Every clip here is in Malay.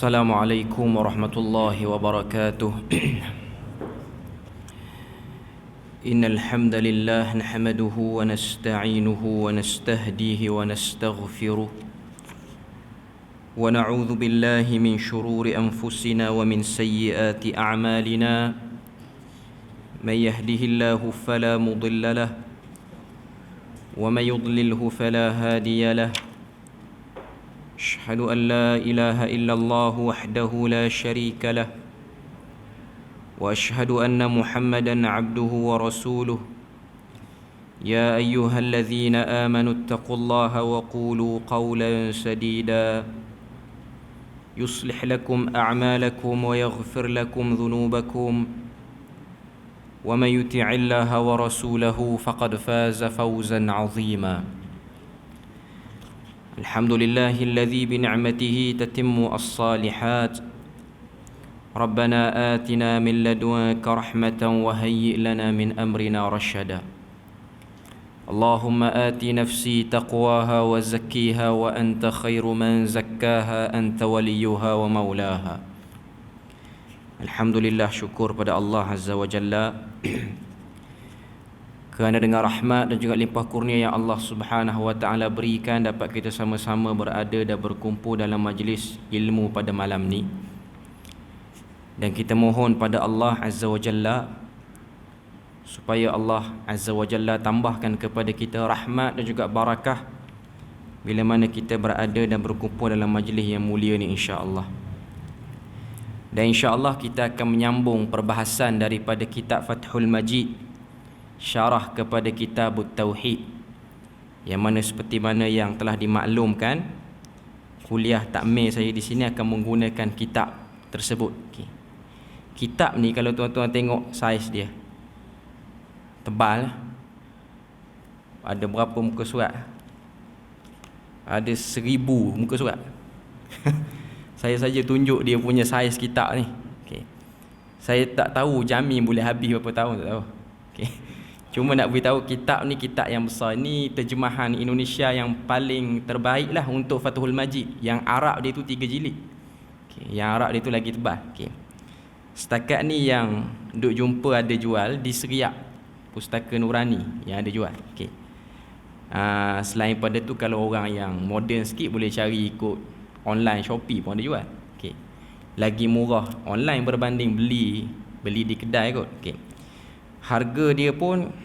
السلام عليكم ورحمة الله وبركاته. إن الحمد لله نحمده ونستعينه ونستهديه ونستغفره ونعوذ بالله من شرور أنفسنا ومن سيئات أعمالنا. من يهده الله فلا مضل له ومن يضلله فلا هادي له. أشهد أن لا إله إلا الله وحده لا شريك له وأشهد أن محمدا عبده ورسوله. يا أيها الذين آمنوا اتقوا الله وقولوا قولا سديدا يصلح لكم أعمالكم ويغفر لكم ذنوبكم ومن يطع الله ورسوله فقد فاز فوزا عظيما. الحمد لله الذي بنعمته تتم الصالحات. ربنا آتنا من لدنك رحمة وهيئ لنا من أمرنا رشدا. اللهم آت نفسي تقواها وزكيها وأنت خير من زكاها أنت وليها ومولاها. Alhamdulillah, syukur pada Allah Azza wa Jalla kerana dengan rahmat dan juga limpah kurnia yang Allah Subhanahu wa Ta'ala berikan, dapat kita sama-sama berada dan berkumpul dalam majlis ilmu pada malam ni. Dan kita mohon pada Allah Azza wa Jalla supaya Allah Azza wa Jalla tambahkan kepada kita rahmat dan juga barakah bila mana kita berada dan berkumpul dalam majlis yang mulia ni, insya-Allah. Dan insya-Allah kita akan menyambung perbahasan daripada kitab Fathul Majid, syarah kepada kitab Tauhid, yang mana seperti mana yang telah dimaklumkan, kuliah takmil saya di sini akan menggunakan kitab tersebut. Kitab ni kalau tuan-tuan tengok saiz dia tebal. Ada berapa muka surat? Ada 1000 muka surat. Saya saja tunjuk dia punya saiz kitab ni. Saya tak tahu Jami boleh habis berapa tahun, tak tahu. Cuma nak beritahu, kitab ni kitab yang besar. Ni terjemahan Indonesia yang paling terbaik lah untuk Fathul Majid. Yang Arab dia tu 3 jilid. Yang Arab dia tu lagi tebal. Setakat ni yang duk jumpa ada jual di Seriap, Pustaka Nurani yang ada jual. Selain pada tu, kalau orang yang moden sikit boleh cari ikut online, Shopee pun ada jual. Lagi murah online berbanding beli di kedai kot. Harga dia pun,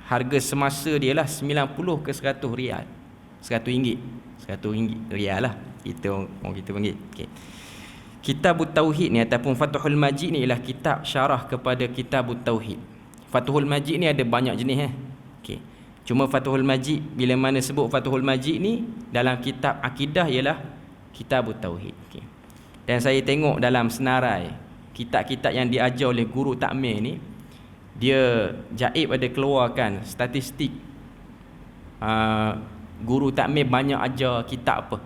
harga semasa dia lah 90 ke 100 rial. 100 ringgit. 100 ringgit rial lah. Orang kita panggil. Kitab Tauhid ni ataupun Fathul Majid ni ialah kitab syarah kepada kitab Tauhid. Fathul Majid ni ada banyak jenis. Cuma Fathul Majid, bila mana sebut Fathul Majid ni dalam kitab akidah ialah kitab Tauhid. Dan saya tengok dalam senarai kitab-kitab yang diajar oleh guru takmil ni, dia Jaib ada keluarkan statistik guru takmil banyak ajar kitab apa.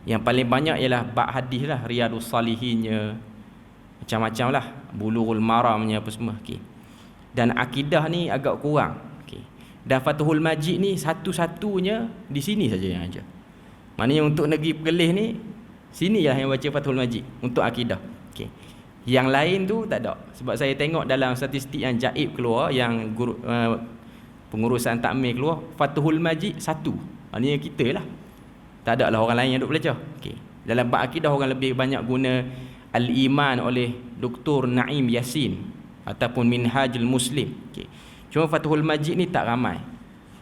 Yang paling banyak ialah bab hadis lah, Riyadus Salihinnya, macam-macam lah, Bulughul Maramnya apa semua. Dan akidah ni agak kurang. Dan Fathul Majid ni satu-satunya di sini saja yang ajar. Maknanya untuk negeri Perlis ni, sini lah yang baca Fathul Majid untuk akidah. Yang lain tu tak ada. Sebab saya tengok dalam statistik yang Jaib keluar, yang guru, pengurusan takmil keluar, Fathul Majid satu. Maknanya kita lah. Tak ada lah orang lain yang duk belajar. Dalam bab akidah orang lebih banyak guna Al-Iman oleh Dr. Naim Yassin ataupun Minhajul Muslim. Cuma Fathul Majid ni tak ramai.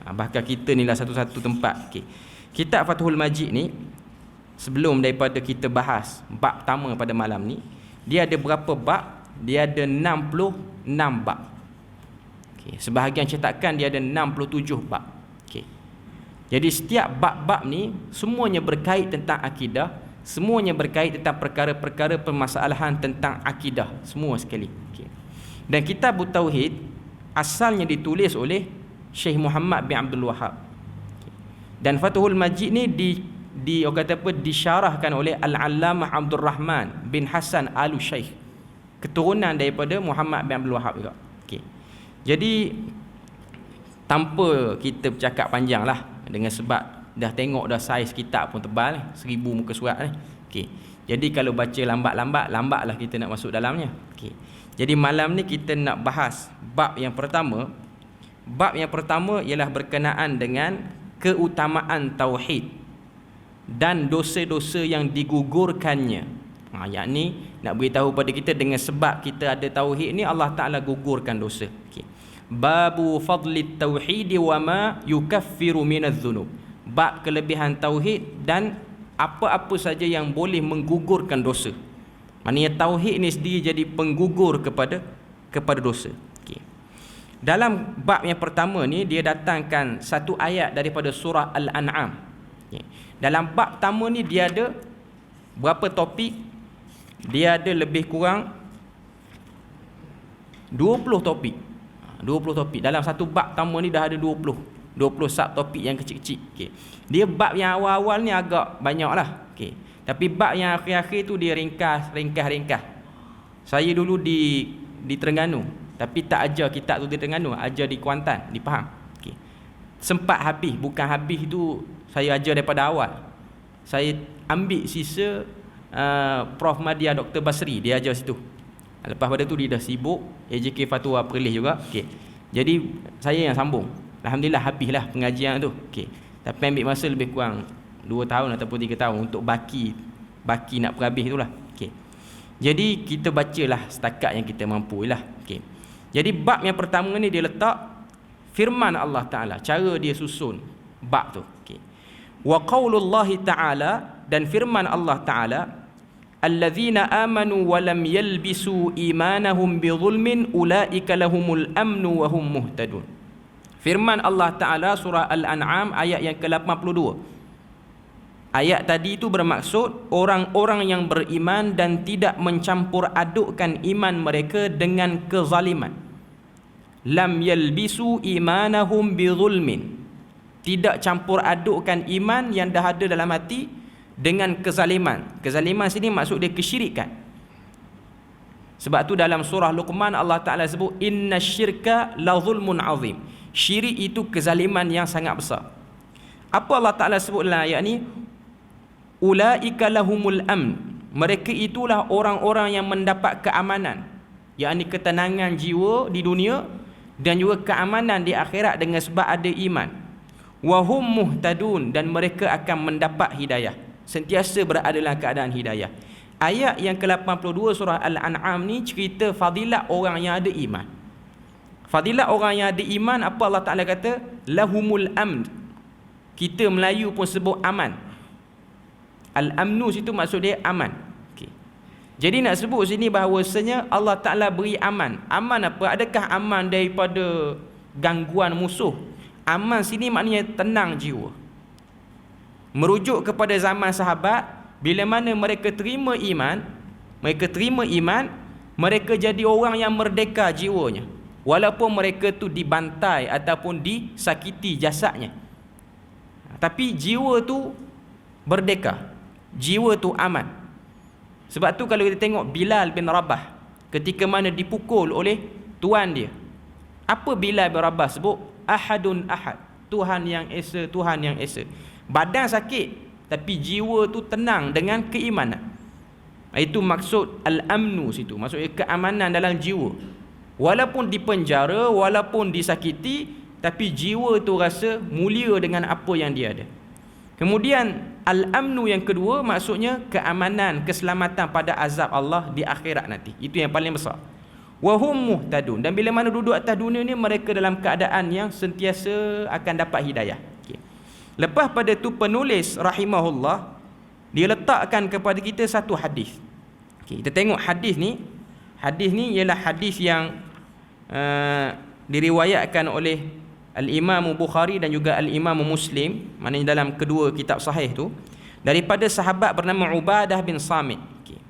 Bahkan kita ni lah satu-satu tempat. Kitab Fathul Majid ni, sebelum daripada kita bahas bab pertama pada malam ni, dia ada berapa bab? Dia ada 66 bab. Sebahagian cetakan dia ada 67 bab. Jadi setiap bab-bab ni semuanya berkait tentang akidah, semuanya berkait tentang perkara-perkara permasalahan tentang akidah, semua sekali. Dan kitab Tauhid asalnya ditulis oleh Syekh Muhammad bin Abdul Wahab. Dan Fathul Majid ni orang kata apa, disyarahkan oleh Al-Allamah Abdul Rahman bin Hasan Al-Syaikh, keturunan daripada Muhammad bin Abdul Wahab juga. Jadi tanpa kita bercakap panjang lah, dengan sebab dah tengok dah saiz kitab pun tebal, 1000 muka surat ni. Jadi kalau baca lambatlah kita nak masuk dalamnya. Okey. Jadi malam ni kita nak bahas bab yang pertama. Bab yang pertama ialah berkenaan dengan keutamaan tauhid dan dosa-dosa yang digugurkannya. Yakni nak beritahu pada kita dengan sebab kita ada tauhid ni Allah Taala gugurkan dosa. Okey. Babu fadlit tauhid wa ma yukaffiru minadz dzunub. Bab kelebihan tauhid dan apa-apa saja yang boleh menggugurkan dosa. Maknanya tauhid ni sendiri jadi penggugur kepada dosa. Okey. Dalam bab yang pertama ni dia datangkan satu ayat daripada surah Al-An'am. Okey. Dalam bab pertama ni dia ada berapa topik? Dia ada lebih kurang 20 topik. 20 topik. Dalam satu bab pertama ni dah ada 20 subtopik yang kecil-kecil. Okey. Dia bab yang awal-awal ni agak banyaklah. Okey. Tapi bab yang akhir-akhir tu dia ringkas. Saya dulu di Terengganu, tapi tak ajar kitab tu di Terengganu, ajar di Kuantan, di Pahang. Okey. Sempat habis, bukan habis tu saya ajar daripada awal. Saya ambil sisa Prof Madia Dr. Basri, dia ajar situ. Lepas pada tu dia dah sibuk AJK Fatwa Perlis juga. Okey. Jadi saya yang sambung. Alhamdulillah habislah pengajian tu. Okey. Tapi ambil masa lebih kurang 2 tahun ataupun 3 tahun untuk baki nak perhabis itulah. Okey. Jadi kita bacalah setakat yang kita mampu lah. Okey. Jadi bab yang pertama ni dia letak firman Allah Taala, cara dia susun bab tu. Okey. Wa qaulullahi ta'ala, dan firman Allah Taala, alladzina amanu wa lam yalbisu imanahum bizulmin ulaika lahumul amnu wa hum muhtadun. Firman Allah Ta'ala surah Al-An'am ayat yang ke-82. Ayat tadi itu bermaksud orang-orang yang beriman dan tidak mencampur adukkan iman mereka dengan kezaliman. Lam yalbisu imanahum bizulmin. Tidak campur adukkan iman yang dah ada dalam hati dengan kezaliman. Kezaliman sini maksud dia kesyirikan. Sebab tu dalam surah Luqman Allah Ta'ala sebut innasyirka la zulmun azim. Syirik itu kezaliman yang sangat besar. Apa Allah Ta'ala sebut dalam ayat ni? Ulaika lahumul amn. Mereka itulah orang-orang yang mendapat keamanan, yakni ketenangan jiwa di dunia dan juga keamanan di akhirat dengan sebab ada iman. Wa hum muhtadun, dan mereka akan mendapat hidayah, sentiasa berada dalam keadaan hidayah. Ayat yang ke-82 surah Al-An'am ni cerita fadilat orang yang ada iman. Fadilat orang yang ada iman, apa Allah Ta'ala kata? Lahumul amn. Kita Melayu pun sebut aman. Al-amnu situ maksud dia aman. Okay. Jadi nak sebut sini bahawasanya Allah Ta'ala beri aman. Aman apa? Adakah aman daripada gangguan musuh? Aman sini maknanya tenang jiwa. Merujuk kepada zaman sahabat, bila mana mereka terima iman, mereka jadi orang yang merdeka jiwanya. Walaupun mereka tu dibantai ataupun disakiti jasadnya, tapi jiwa tu merdeka, jiwa tu aman. Sebab tu kalau kita tengok Bilal bin Rabah ketika mana dipukul oleh tuan dia, apa Bilal bin Rabah sebut? Ahadun ahad, Tuhan yang esa, Tuhan yang esa. Badan sakit tapi jiwa tu tenang dengan keimanan. Itu maksud al-amnu situ, maksudnya keamanan dalam jiwa. Walaupun dipenjara, walaupun disakiti, tapi jiwa tu rasa mulia dengan apa yang dia ada. Kemudian al-amnu yang kedua maksudnya keamanan, keselamatan pada azab Allah di akhirat nanti. Itu yang paling besar. Wa hum muhtadun, dan bila mana duduk atas dunia ni mereka dalam keadaan yang sentiasa akan dapat hidayah. Okay. Lepas pada tu penulis rahimahullah dia letakkan kepada kita satu hadis. Okay, kita tengok hadis ni. Hadis ni ialah hadis yang diriwayatkan oleh Al-Imam Bukhari dan juga Al-Imam Muslim, maknanya dalam kedua kitab sahih tu, daripada sahabat bernama Ubadah bin Samit. Okay.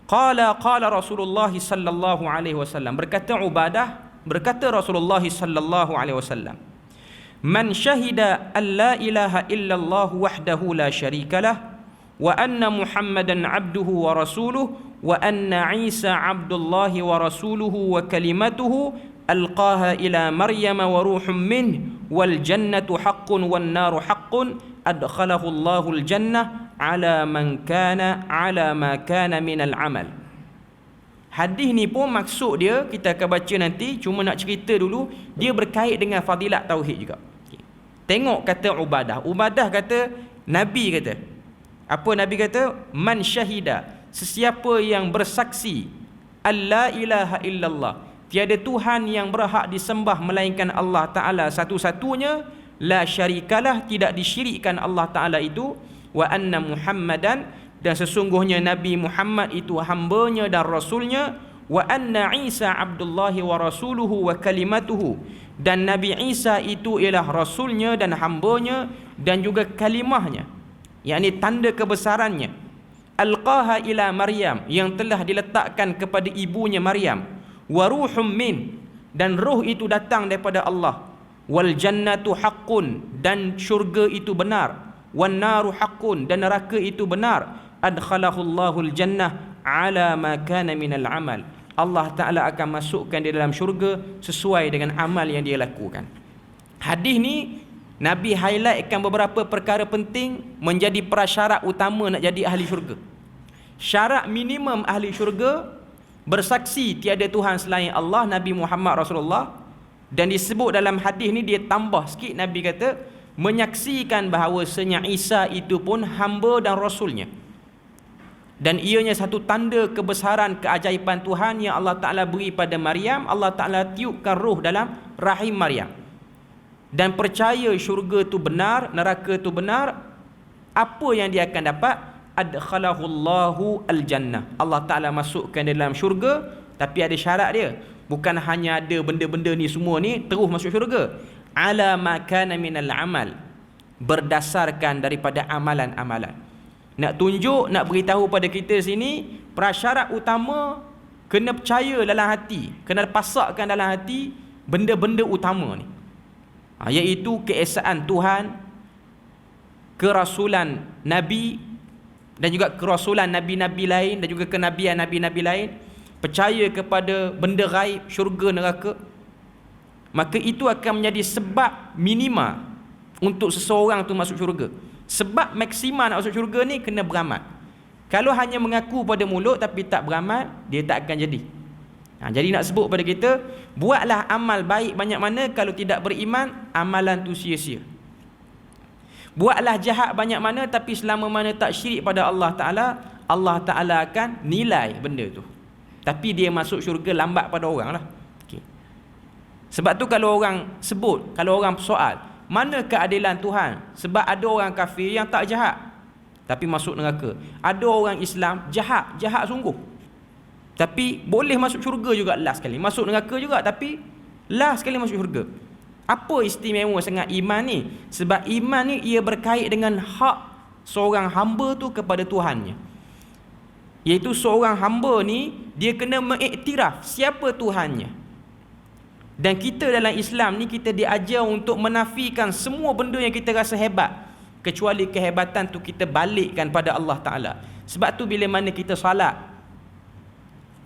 Qala Rasulullah sallallahu alaihi wasallam, berkata Ubadah, berkata Rasulullah sallallahu alaihi wasallam, man syahida an la ilaha illallah wahdahu la syarikalah wa anna Muhammadan abduhu wa rasuluhu wa anna Isa abdullahi wa rasuluhu wa kalimatuhu alqaha ila Maryam wa ruhum min wal jannatu haqqun wan naru haqqun adkhalahu Allahul jannah ala ma kana minal amal. Hadis ni pun maksud dia kita akan baca nanti, cuma nak cerita dulu dia berkait dengan fadilat tauhid juga. Tengok kata Ubadah kata, Nabi kata apa? Nabi kata man syahida, sesiapa yang bersaksi alla ilaha illallah, tiada Tuhan yang berhak disembah melainkan Allah Ta'ala satu-satunya, la syarikalah, tidak disyirikkan Allah Ta'ala itu, wa anna Muhammadan, dan sesungguhnya Nabi Muhammad itu hambanya dan rasulnya, wa anna Isa abdullahi wa rasuluhu wa kalimatuhu, dan Nabi Isa itu ialah rasulnya dan hambanya dan juga kalimahnya, yakni tanda kebesarannya, alqaha ila Maryam, yang telah diletakkan kepada ibunya Maryam, wa ruhum min, dan roh itu datang daripada Allah, wal jannatu haqqun, dan syurga itu benar, wan naru haqqun, dan neraka itu benar, adkhalahullahu al-jannah ala ma kana minal amal, Allah Ta'ala akan masukkan dia dalam syurga sesuai dengan amal yang dia lakukan. Hadis ni Nabi highlightkan beberapa perkara penting menjadi prasyarat utama nak jadi ahli syurga. Syarat minimum ahli syurga bersaksi tiada Tuhan selain Allah, Nabi Muhammad Rasulullah, dan disebut dalam hadis ni dia tambah sikit, Nabi kata menyaksikan bahawasanya Isa itu pun hamba dan rasulnya, dan ianya satu tanda kebesaran keajaiban Tuhan yang Allah Ta'ala beri pada Maryam. Allah Ta'ala tiupkan roh dalam rahim Maryam, dan percaya syurga tu benar, neraka tu benar. Apa yang dia akan dapat? Adkhalahullahu al-jannah, Allah Ta'ala masukkan dia dalam syurga. Tapi ada syarat dia, bukan hanya ada benda-benda ni semua ni terus masuk syurga. Ala ma kana minal amal, berdasarkan daripada amalan-amalan. Nak tunjuk, nak beritahu pada kita sini, prasyarat utama kena percaya dalam hati, kena pasakkan dalam hati benda-benda utama ni, iaitu keesaan Tuhan, kerasulan Nabi, dan juga kerasulan Nabi-Nabi lain, dan juga kenabian Nabi-Nabi lain, percaya kepada benda ghaib, syurga, neraka. Maka itu akan menjadi sebab minima untuk seseorang tu masuk syurga. Sebab maksimal nak masuk syurga ni kena beramal. Kalau hanya mengaku pada mulut tapi tak beramal, dia tak akan jadi. Jadi nak sebut pada kita, buatlah amal baik banyak mana, kalau tidak beriman, amalan tu sia-sia. Buatlah jahat banyak mana, tapi selama mana tak syirik pada Allah Ta'ala, Allah Ta'ala akan nilai benda tu. Tapi dia masuk syurga lambat pada orang lah. Sebab tu kalau orang sebut, kalau orang soal, mana keadilan Tuhan? Sebab ada orang kafir yang tak jahat tapi masuk neraka. Ada orang Islam jahat sungguh, tapi boleh masuk syurga juga last sekali. Masuk neraka juga tapi last sekali masuk syurga. Apa istimewa sangat iman ni? Sebab iman ni ia berkait dengan hak seorang hamba tu kepada Tuhannya. Iaitu seorang hamba ni dia kena mengiktiraf siapa Tuhannya. Dan kita dalam Islam ni kita diajar untuk menafikan semua benda yang kita rasa hebat, kecuali kehebatan tu kita balikkan pada Allah Ta'ala. Sebab tu bila mana kita salat,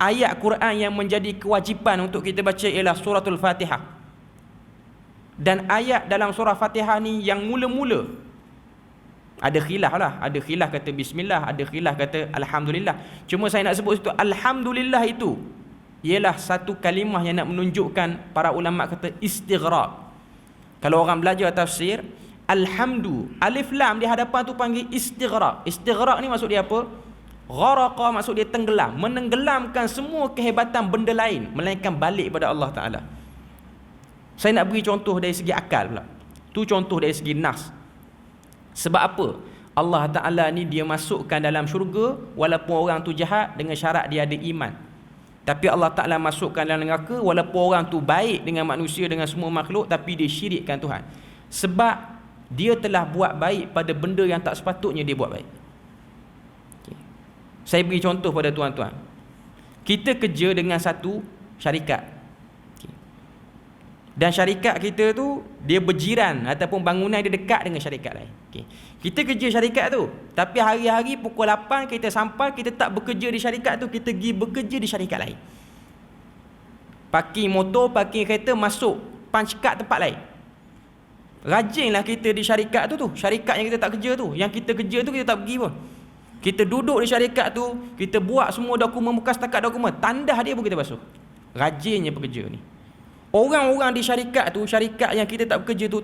ayat Quran yang menjadi kewajipan untuk kita baca ialah suratul Fatihah. Dan ayat dalam surah Fatihah ni yang mula-mula ada khilaf lah, ada khilaf kata bismillah, ada khilaf kata alhamdulillah. Cuma saya nak sebut situ alhamdulillah itu ialah satu kalimah yang nak menunjukkan, para ulama kata istighraq. Kalau orang belajar tafsir, alhamdu, alif lam di hadapan tu panggil istighraq. Istighraq ni maksud dia apa? Gharaqa maksud dia tenggelam, menenggelamkan semua kehebatan benda lain melainkan balik pada Allah Ta'ala. Saya nak beri contoh dari segi akal pula. Tu contoh dari segi nas. Sebab apa? Allah Ta'ala ni dia masukkan dalam syurga walaupun orang tu jahat dengan syarat dia ada iman. Tapi Allah Ta'ala masukkan dalam neraka walaupun orang tu baik dengan manusia, dengan semua makhluk, tapi dia syirikkan Tuhan. Sebab dia telah buat baik pada benda yang tak sepatutnya dia buat baik. Saya beri contoh pada tuan-tuan. Kita kerja dengan satu syarikat. Dan syarikat kita tu dia berjiran ataupun bangunan dia dekat dengan syarikat lain. Kita kerja syarikat tu, tapi hari-hari pukul 8 kita sampai, kita tak bekerja di syarikat tu, kita pergi bekerja di syarikat lain. Parking motor, parking kereta, masuk punch card tempat lain. Rajinlah kita di syarikat tu. Syarikat yang kita tak kerja tu. Yang kita kerja tu kita tak pergi pun. Kita duduk di syarikat tu, kita buat semua dokumen, bukan setakat dokumen, tandah dia pun kita basuh. Rajinnya pekerja ni. Orang-orang di syarikat tu, syarikat yang kita tak bekerja tu,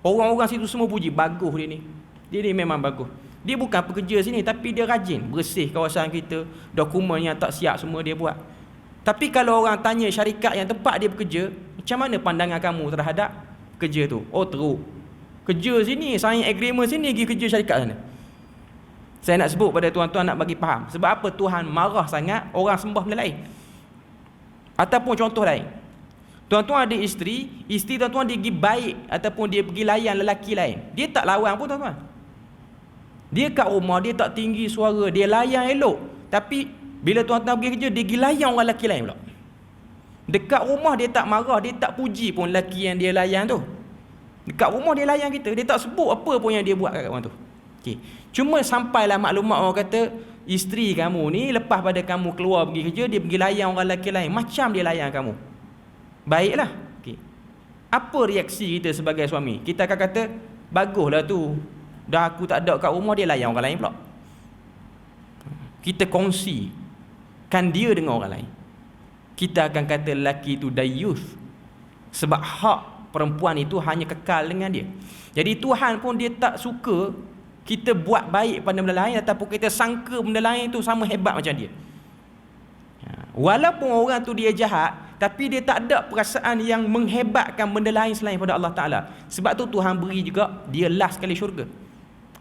orang-orang situ semua puji, bagus dia ni. Dia ni memang bagus. Dia bukan pekerja sini, tapi dia rajin bersih kawasan kita, dokumen yang tak siap semua dia buat. Tapi kalau orang tanya syarikat yang tempat dia bekerja, macam mana pandangan kamu terhadap kerja tu? Oh, teruk. Kerja sini, sign agreement sini, pergi kerja syarikat sana. Saya nak sebut pada tuan-tuan nak bagi faham. Sebab apa Tuhan marah sangat orang sembah benda lain. Ataupun contoh lain. Tuan-tuan ada isteri tuan-tuan dia pergi baik ataupun dia pergi layan lelaki lain. Dia tak lawan pun tuan-tuan. Dia kat rumah, dia tak tinggi suara, dia layan elok. Tapi bila tuan-tuan pergi kerja, dia pergi layan orang lelaki lain pula. Dekat rumah dia tak marah, dia tak puji pun lelaki yang dia layan tu. Dekat rumah dia layan kita, dia tak sebut apa pun yang dia buat kat orang tu. Okay. Cuma sampailah maklumat orang kata, isteri kamu ni lepas pada kamu keluar pergi kerja, dia pergi layan orang lelaki lain. Macam dia layan kamu. Baiklah. Okay. Apa reaksi kita sebagai suami? Kita akan kata, baguslah tu. Dah aku tak ada kat rumah, dia layan orang lain pula. Kita kongsi kan dia dengan orang lain. Kita akan kata lelaki itu dayuth. Sebab hak perempuan itu hanya kekal dengan dia. Jadi Tuhan pun dia tak suka kita buat baik pada benda lain ataupun kita sangka benda lain tu sama hebat macam dia. Walaupun orang tu dia jahat, tapi dia tak ada perasaan yang menghebatkan benda lain selain pada Allah Ta'ala. Sebab tu Tuhan beri juga dia last kali syurga.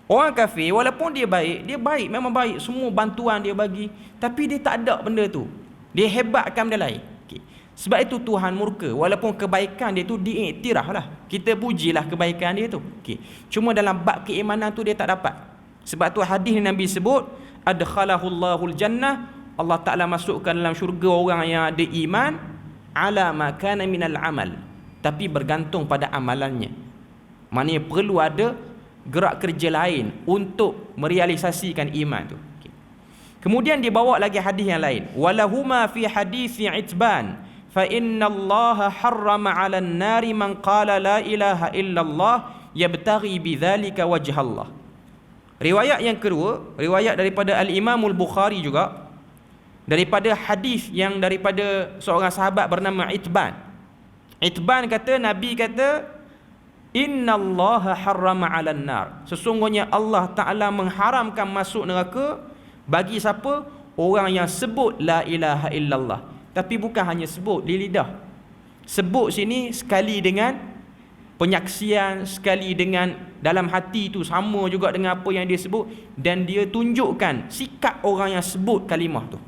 Orang kafir walaupun dia baik, memang baik, semua bantuan dia bagi, tapi dia tak ada benda tu. Dia hebatkan benda lain. Okay. Sebab itu Tuhan murka. Walaupun kebaikan dia tu diiktiraf lah. Kita pujilah kebaikan dia tu. Okay. Cuma dalam bab keimanan tu dia tak dapat. Sebab tu hadis Nabi sebut, adkhalahullahul jannah, Allah Ta'ala masukkan dalam syurga orang yang ada iman, ala ma kana minal amal, tapi bergantung pada amalannya. Maknanya perlu ada gerak kerja lain untuk merealisasikan iman tu. Okay. Kemudian dibawa lagi hadis yang lain. Walahuma fi hadisi Itban, fa innallaha harrama 'alan nari man qala la ilaha illallah yabtaghi bidzalika wajhallah. Riwayat yang kedua, riwayat daripada Al-Imam Al-Bukhari juga, daripada hadis yang daripada seorang sahabat bernama Itban. Itban kata, Nabi kata, innallaha harrama 'alan nar. Sesungguhnya Allah Ta'ala mengharamkan masuk neraka bagi siapa? Orang yang sebut la ilaha illallah. Tapi bukan hanya sebut di lidah. Sebut sini sekali dengan penyaksian, sekali dengan dalam hati tu sama juga dengan apa yang dia sebut, dan dia tunjukkan sikap orang yang sebut kalimah tu.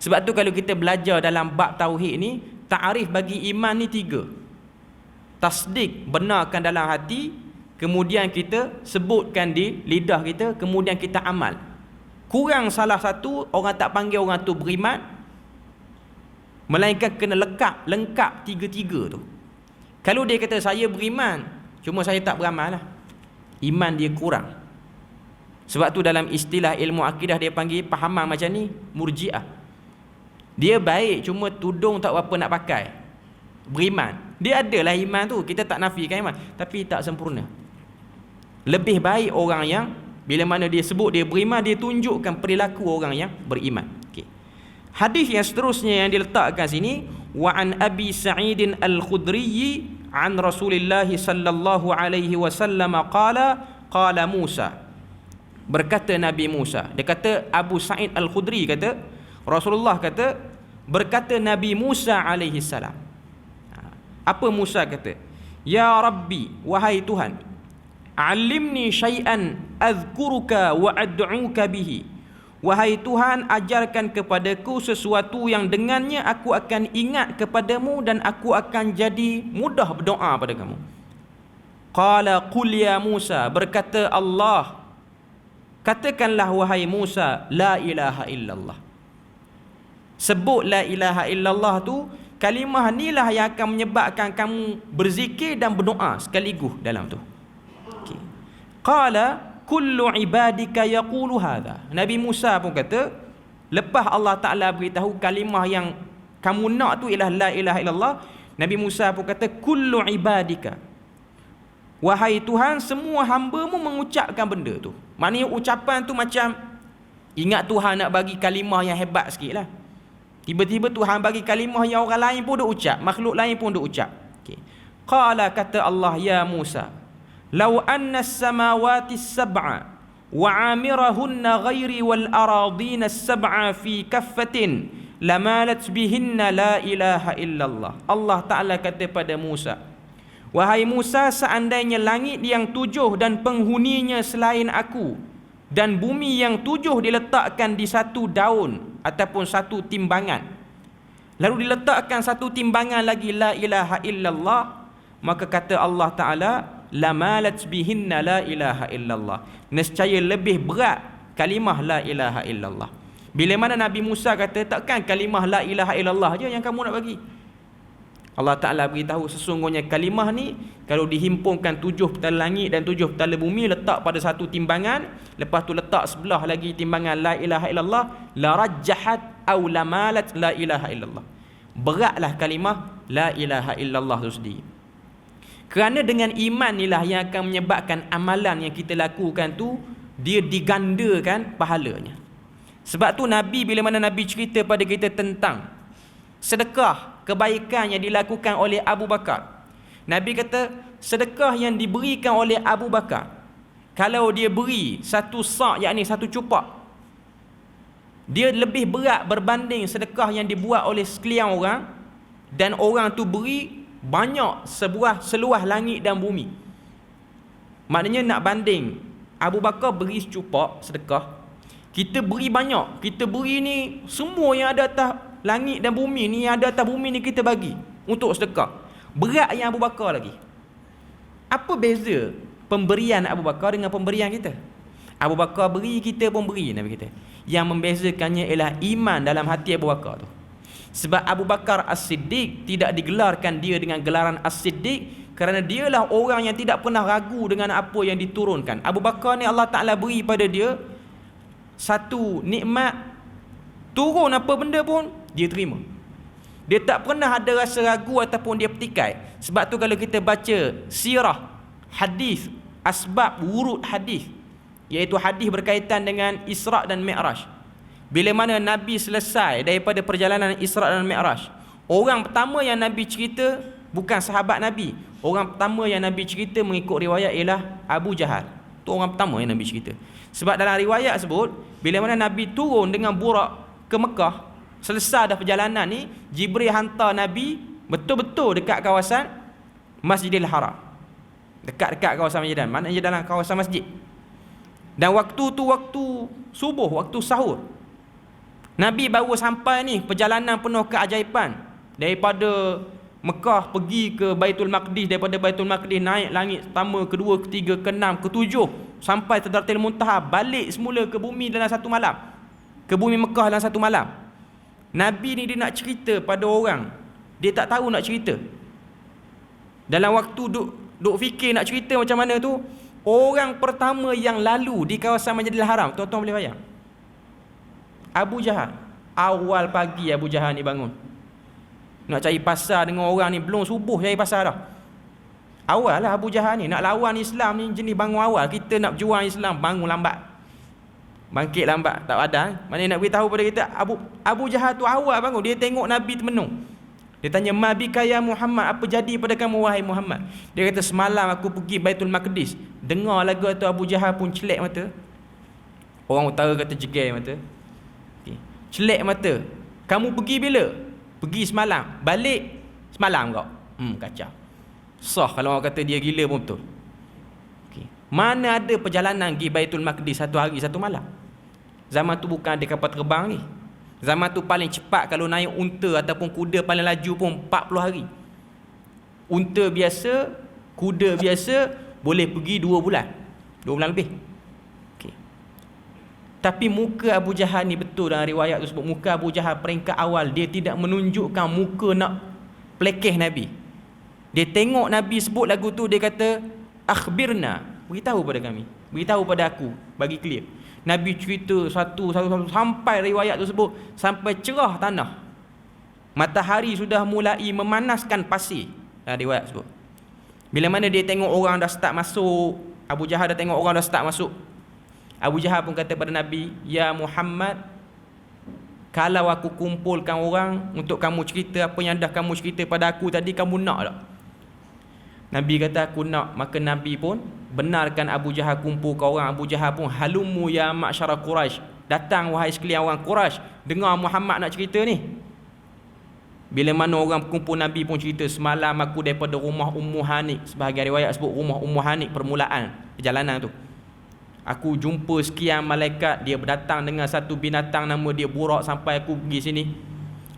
Sebab tu kalau kita belajar dalam bab tauhid ni, ta'arif bagi iman ni 3. Tasdik, benarkan dalam hati, kemudian kita sebutkan di lidah kita, kemudian kita amal. Kurang salah satu, orang tak panggil orang tu beriman, melainkan kena lengkap 3-3 tu. Kalau dia kata saya beriman, cuma saya tak beramal lah, iman dia kurang. Sebab tu dalam istilah ilmu akidah dia panggil pahaman macam ni murji'ah. Dia baik, cuma tudung tak berapa nak pakai, beriman. Dia adalah iman tu, kita tak nafikan iman, tapi tak sempurna. Lebih baik orang yang bila mana dia sebut dia beriman, dia tunjukkan perilaku orang yang beriman. Okay. Hadis yang seterusnya yang diletakkan sini, wa an Abi Sa'id Al-Khudri an Rasulillah sallallahu alaihi wasallam qala Musa. Berkata Nabi Musa, dia kata Abu Sa'id Al-Khudri kata, Rasulullah kata, berkata Nabi Musa alaihi salam. Apa Musa kata? Ya Rabbi, wahai Tuhan, alimni syai'an azkuruka wa ad'uka bihi. Wahai Tuhan, ajarkan kepadaku sesuatu yang dengannya aku akan ingat kepadamu dan aku akan jadi mudah berdoa pada kamu. Qala qul ya Musa, berkata Allah, katakanlah wahai Musa, la ilaha illallah. Sebut la ilaha illallah tu, kalimah inilah yang akan menyebabkan kamu berzikir dan berdoa sekaligus dalam tu. Okay. Qala kullu ibadika yaqulu hadha. Nabi Musa pun kata, lepas Allah Ta'ala beritahu kalimah yang kamu nak tu ialah la ilaha illallah, Nabi Musa pun kata kullu ibadika, Wahai Tuhan, semua hamba-Mu mengucapkan benda tu. Maknanya ucapan tu macam ingat Tuhan nak bagi kalimah yang hebat sikit lah. Tiba-tiba Tuhan bagi kalimah yang orang lain pun duk ucap, makhluk lain pun duk ucap. Okay. Qala, kata Allah, ya Musa, law anna as-samawati as-sab'a wa 'amirahunna ghairi wal aradina as-sab'a fi kaffatin lamalat bihinna la ilaha illallah. Allah Ta'ala kata pada Musa, wahai Musa, seandainya langit yang 7 dan penghuninya selain aku, dan bumi yang 7 diletakkan di satu daun ataupun satu timbangan, lalu diletakkan satu timbangan lagi la ilaha illallah, maka kata Allah Ta'ala, lamalat bihinna la ilaha illallah, nescaya lebih berat kalimah la ilaha illallah. Bila mana Nabi Musa kata, takkan kalimah la ilaha illallah je yang kamu nak bagi? Allah Ta'ala beritahu, sesungguhnya kalimah ni kalau dihimpunkan 7 petala langit dan 7 petala bumi, letak pada satu timbangan, lepas tu letak sebelah lagi timbangan la ilaha illallah, la rajjahat aw lamalat la ilaha illallah, beratlah kalimah la ilaha illallah tu sendiri. Kerana dengan iman inilah yang akan menyebabkan amalan yang kita lakukan tu dia digandakan pahalanya. Sebab tu Nabi, bila mana Nabi cerita pada kita tentang sedekah, kebaikan yang dilakukan oleh Abu Bakar, Nabi kata sedekah yang diberikan oleh Abu Bakar, kalau dia beri satu sa', yakni satu cupak, dia lebih berat berbanding sedekah yang dibuat oleh sekalian orang, dan orang tu beri banyak seluas langit dan bumi. Maknanya nak banding, Abu Bakar beri secupak sedekah, kita beri banyak, kita beri ni semua yang ada atas langit dan bumi ni, yang ada atas bumi ni kita bagi untuk sedekah, berat yang Abu Bakar lagi. Apa beza pemberian Abu Bakar dengan pemberian kita? Abu Bakar beri, kita pun beri, Nabi kata. Yang membezakannya ialah iman dalam hati Abu Bakar tu. Sebab Abu Bakar As-Siddiq tidak digelarkan dia dengan gelaran As-Siddiq kerana dialah orang yang tidak pernah ragu dengan apa yang diturunkan. Abu Bakar ni Allah Ta'ala beri pada dia satu nikmat, turun apa benda pun dia terima. Dia tak pernah ada rasa ragu ataupun dia petikai. Sebab tu kalau kita baca sirah, hadis, asbab wurud hadis, iaitu hadis berkaitan dengan Isra' dan Mi'raj, bila mana Nabi selesai daripada perjalanan Isra' dan Mi'raj, orang pertama yang Nabi cerita bukan sahabat Nabi. Orang pertama yang Nabi cerita mengikut riwayat ialah Abu Jahal. Itu orang pertama yang Nabi cerita. Sebab dalam riwayat sebut, bila mana Nabi turun dengan burak ke Mekah, selesai dah perjalanan ni, Jibril hantar Nabi betul-betul dekat kawasan Masjidil Haram, dekat-dekat kawasan Masjid, maknanya dalam kawasan masjid. Dan waktu tu waktu subuh, waktu sahur. Nabi baru sampai ni, perjalanan penuh keajaiban. Daripada Mekah pergi ke Baitul Maqdis, daripada Baitul Maqdis naik langit pertama, kedua, ketiga, keenam, ketujuh, sampai Sidratil Muntaha, balik semula ke bumi dalam satu malam, ke bumi Mekah dalam satu malam. Nabi ni dia nak cerita pada orang, dia tak tahu nak cerita. Dalam waktu duk fikir nak cerita macam mana tu, orang pertama yang lalu di kawasan Masjidil Haram, tuan-tuan boleh bayang, Abu Jahal. Awal pagi Abu Jahal ni bangun, nak cari pasal dengan orang ni, belum subuh cari pasal dah. Awal lah Abu Jahal ni nak lawan Islam ni, jenis bangun awal. Kita nak berjuang Islam, bangun lambat, bangkit lambat, tak padan. Maknanya nak beritahu pada kita, Abu Jahal tu awal bangun. Dia tengok Nabi termenung, dia tanya, ma bika ya Muhammad, apa jadi pada kamu wahai Muhammad? Dia kata, semalam aku pergi Baitul Maqdis. Dengar lagu tu, Abu Jahal pun celek mata. Orang utara kata jegai mata, okay. Celek mata. Kamu pergi bila? Pergi semalam. Balik semalam kau. Kacau. Sah kalau orang kata dia gila pun betul. Okay. Mana ada perjalanan pergi Baitul Maqdis satu hari satu malam? Zaman tu bukan ada kapal terbang ni. Zaman tu paling cepat kalau naik unta ataupun kuda paling laju pun 40 hari. Unta biasa, kuda biasa boleh pergi 2 bulan. 2 bulan lebih. Okay. Tapi muka Abu Jahal ni betul dalam riwayat tu sebut, muka Abu Jahal peringkat awal dia tidak menunjukkan muka nak pelekeh Nabi. Dia tengok Nabi sebut lagu tu, dia kata, akhbirna, beritahu pada kami, beritahu pada aku, bagi clear. Nabi cerita satu sampai riwayat tu sebut sampai cerah tanah, matahari sudah mulai memanaskan pasir. Riwayat sebut Bila mana dia tengok orang dah start masuk, Abu Jahal dah tengok orang dah start masuk, Abu Jahal pun kata pada Nabi, "Ya Muhammad, kalau aku kumpulkan orang untuk kamu cerita apa yang dah kamu cerita pada aku tadi, kamu nak tak?" Nabi kata, "Aku nak." Maka Nabi pun benarkan Abu Jahal kumpulkan orang. Abu Jahal pun, "Halumu ya ma'syara Quraisy." Datang wahai sekalian orang Quraisy, dengar Muhammad nak cerita ni. Bila mana orang kumpul, Nabi pun cerita, "Semalam aku daripada rumah Ummu Hanik." Sebahagian riwayat sebut rumah Ummu Hanik, permulaan perjalanan tu. "Aku jumpa sekian malaikat, dia berdatang dengan satu binatang nama dia burak sampai aku pergi sini."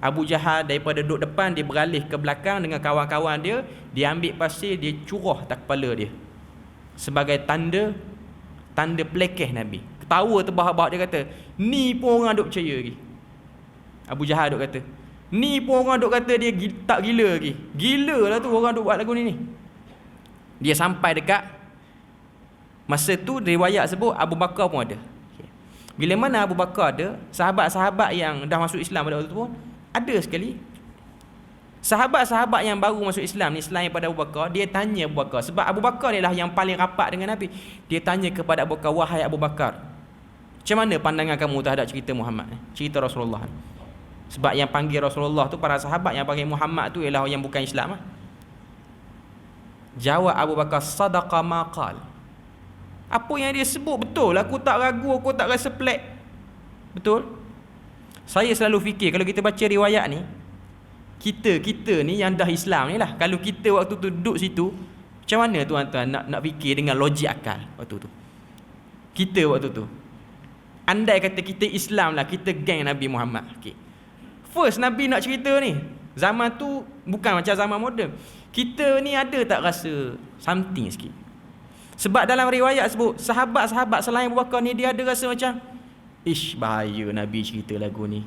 Abu Jahal daripada duduk depan, dia beralih ke belakang dengan kawan-kawan dia. Dia ambil pasir, dia curah atas kepala dia sebagai tanda pelekeh Nabi. Ketawa terbahak-bahak, dia kata, "Ni pun orang duk percaya lagi." Abu Jahal duk kata, "Ni pun orang duk kata dia tak gila lagi. Gila lah tu orang duk buat lagu ni." Dia sampai dekat, masa tu riwayat sebut Abu Bakar pun ada. Bila mana Abu Bakar ada, sahabat-sahabat yang dah masuk Islam pada waktu tu pun ada sekali. Sahabat-sahabat yang baru masuk Islam ni selain pada Abu Bakar, dia tanya Abu Bakar, sebab Abu Bakar ni lah yang paling rapat dengan Nabi. Dia tanya kepada Abu Bakar, "Wahai Abu Bakar, macam mana pandangan kamu terhadap cerita Muhammad, cerita Rasulullah?" Sebab yang panggil Rasulullah tu, para sahabat yang panggil Muhammad tu ialah yang bukan Islam. Jawab Abu Bakar, "Sadaqa ma qal." Apa yang dia sebut betul, aku tak ragu, aku tak rasa pelik. Betul. Saya selalu fikir, kalau kita baca riwayat ni, kita ni yang dah Islam ni lah, kalau kita waktu tu duduk situ, macam mana tuan-tuan nak fikir dengan logik akal waktu tu? Kita waktu tu, andai kata kita Islam lah, kita geng Nabi Muhammad, okay. First Nabi nak cerita ni, zaman tu bukan macam zaman moden. Kita ni ada tak rasa something sikit? Sebab dalam riwayat sebut, sahabat-sahabat selain Abu Bakar ni, dia ada rasa macam, "Ish, bahaya Nabi cerita lagu ni.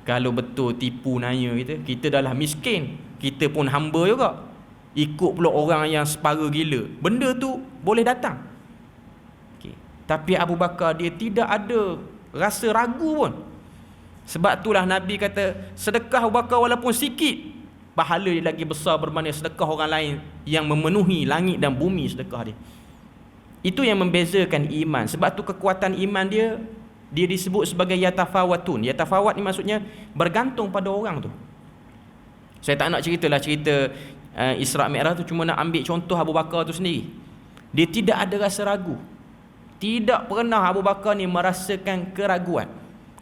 Kalau betul tipu naya kita dah lah miskin, kita pun hamba juga. Ikut pula orang yang separa gila, benda tu boleh datang." Okay. Tapi Abu Bakar dia tidak ada rasa ragu pun. Sebab itulah Nabi kata, sedekah Abu Bakar walaupun sikit, pahala dia lagi besar berbanding sedekah orang lain yang memenuhi langit dan bumi sedekah dia. Itu yang membezakan iman. Sebab tu kekuatan iman dia disebut sebagai yatafawatun. Yatafawat ni maksudnya bergantung pada orang tu. Saya tak nak ceritalah cerita Isra' Mi'raj tu, cuma nak ambil contoh Abu Bakar tu sendiri. Dia tidak ada rasa ragu. Tidak pernah Abu Bakar ni merasakan keraguan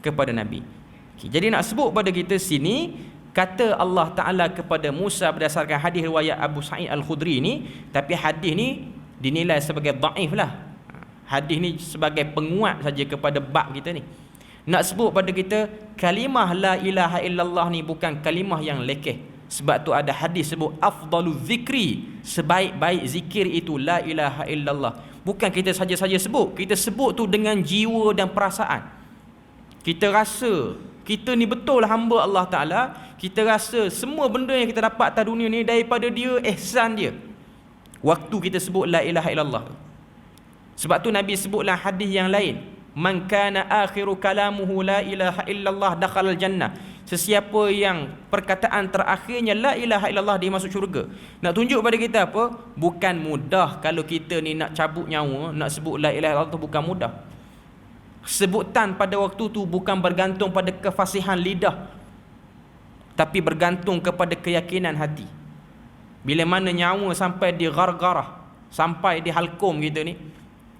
kepada Nabi. Okay, jadi nak sebut pada kita sini, kata Allah Ta'ala kepada Musa berdasarkan hadis riwayat Abu Sa'id Al-Khudri ni, tapi hadis ni dinilai sebagai dhaif lah. Hadis ni sebagai penguat saja kepada bab kita ni. Nak sebut pada kita, kalimah la ilaha illallah ni bukan kalimah yang lekeh. Sebab tu ada hadis sebut afdalu zikri, sebaik-baik zikir itu la ilaha illallah. Bukan kita saja-saja sebut, kita sebut tu dengan jiwa dan perasaan. Kita rasa kita ni betul hamba Allah Ta'ala. Kita rasa semua benda yang kita dapat atas dunia ni daripada dia, ihsan dia, waktu kita sebut la ilaha illallah. Sebab tu Nabi sebutlah hadis yang lain, "Man kana akhiru kalamuhu la ilaha illallah dakhala al-jannah." Sesiapa yang perkataan terakhirnya la ilaha illallah, dia masuk syurga. Nak tunjuk pada kita apa? Bukan mudah kalau kita ni nak cabut nyawa, nak sebut la ilaha illallah tu bukan mudah. Sebutan pada waktu tu bukan bergantung pada kefasihan lidah, tapi bergantung kepada keyakinan hati. Bila mana nyawa sampai di gargarah, sampai di halkum kita ni,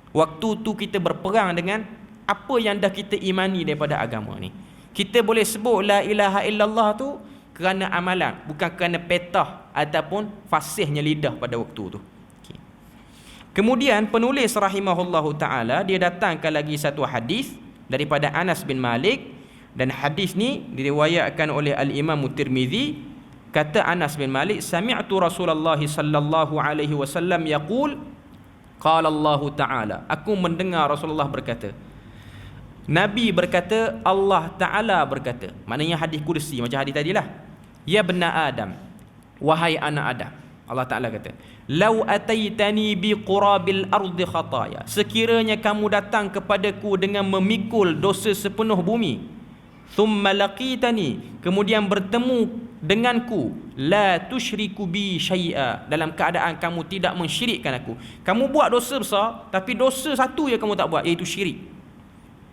waktu tu kita berperang dengan apa yang dah kita imani daripada agama ni. Kita boleh sebut la ilaha illallah tu kerana amalan, bukan kerana petah ataupun fasihnya lidah pada waktu tu. Kemudian penulis rahimahullahu ta'ala, dia datangkan lagi satu hadis daripada Anas bin Malik, dan hadis ni diriwayatkan oleh Al-Imam Tirmizi. Kata Anas bin Malik, "Sami'tu Rasulullah sallallahu alaihi wasallam yaqul, qala Allah Ta'ala." Aku mendengar Rasulullah berkata. Nabi berkata, Allah Ta'ala berkata. Maknanya hadis kursi macam hadis tadilah. "Ya bna Adam, wahai anak Adam." Allah Ta'ala kata, "Lau ataitani bi qurabil ardi khataya." Sekiranya kamu datang kepadaku dengan memikul dosa sepenuh bumi. Thumma laqitani, kemudian bertemu denganku, la tusyriku bi syai'a, dalam keadaan kamu tidak mensyirikkan aku. Kamu buat dosa besar, tapi dosa satu je kamu tak buat, iaitu syirik.